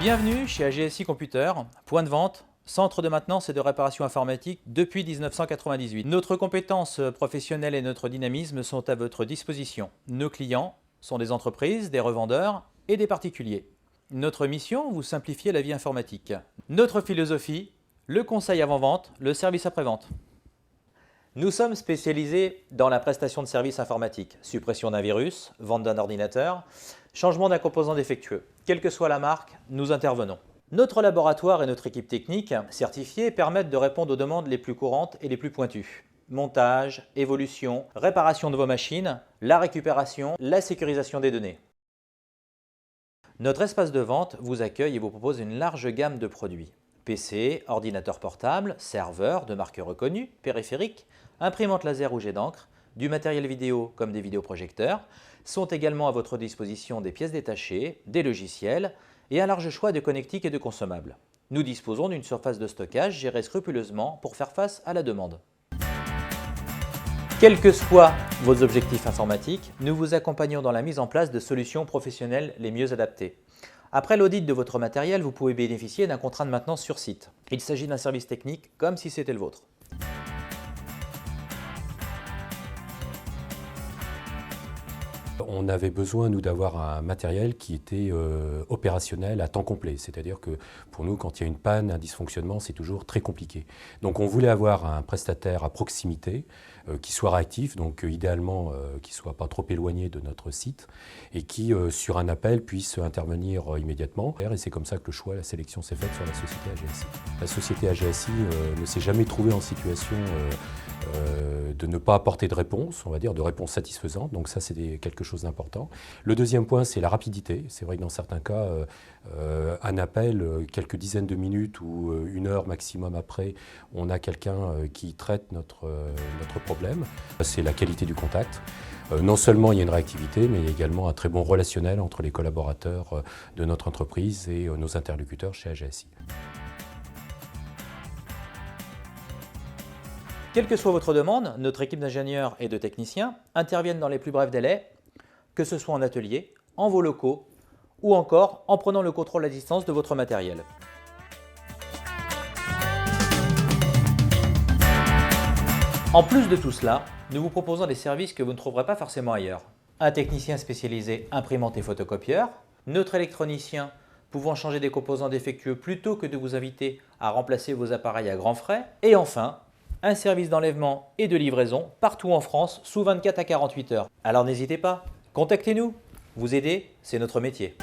Bienvenue chez AGSI Computer, point de vente, centre de maintenance et de réparation informatique depuis 1998. Notre compétence professionnelle et notre dynamisme sont à votre disposition. Nos clients sont des entreprises, des revendeurs et des particuliers. Notre mission, vous simplifier la vie informatique. Notre philosophie, le conseil avant-vente, le service après-vente. Nous sommes spécialisés dans la prestation de services informatiques, suppression d'un virus, vente d'un ordinateur, changement d'un composant défectueux. Quelle que soit la marque, nous intervenons. Notre laboratoire et notre équipe technique certifiée permettent de répondre aux demandes les plus courantes et les plus pointues. Montage, évolution, réparation de vos machines, la récupération, la sécurisation des données. Notre espace de vente vous accueille et vous propose une large gamme de produits. PC, ordinateur portable, serveurs de marques reconnues, périphériques, imprimantes laser ou jet d'encre, du matériel vidéo comme des vidéoprojecteurs, sont également à votre disposition des pièces détachées, des logiciels et un large choix de connectiques et de consommables. Nous disposons d'une surface de stockage gérée scrupuleusement pour faire face à la demande. Quels que soient vos objectifs informatiques, nous vous accompagnons dans la mise en place de solutions professionnelles les mieux adaptées. Après l'audit de votre matériel, vous pouvez bénéficier d'un contrat de maintenance sur site. Il s'agit d'un service technique comme si c'était le vôtre. On avait besoin, nous, d'avoir un matériel qui était opérationnel à temps complet. C'est-à-dire que pour nous, quand il y a une panne, un dysfonctionnement, c'est toujours très compliqué. Donc on voulait avoir un prestataire à proximité qui soit réactif, donc idéalement qui ne soit pas trop éloigné de notre site et qui, sur un appel, puisse intervenir immédiatement. Et c'est comme ça que le choix, la sélection s'est faite sur la société AGSI. La société AGSI ne s'est jamais trouvée en situation de ne pas apporter de réponse, on va dire, de réponse satisfaisante. Donc ça, c'est quelque chose d'important. Le deuxième point, c'est la rapidité. C'est vrai que dans certains cas, un appel, quelques dizaines de minutes ou une heure maximum après, on a quelqu'un qui traite notre problème. C'est la qualité du contact. Non seulement il y a une réactivité, mais il y a également un très bon relationnel entre les collaborateurs de notre entreprise et nos interlocuteurs chez AGSI. Quelle que soit votre demande, notre équipe d'ingénieurs et de techniciens interviennent dans les plus brefs délais, que ce soit en atelier, en vos locaux ou encore en prenant le contrôle à distance de votre matériel. En plus de tout cela, nous vous proposons des services que vous ne trouverez pas forcément ailleurs. Un technicien spécialisé imprimante et photocopieur, notre électronicien pouvant changer des composants défectueux plutôt que de vous inviter à remplacer vos appareils à grands frais, et enfin, un service d'enlèvement et de livraison partout en France sous 24 à 48 heures. Alors n'hésitez pas, contactez-nous. Vous aider, c'est notre métier.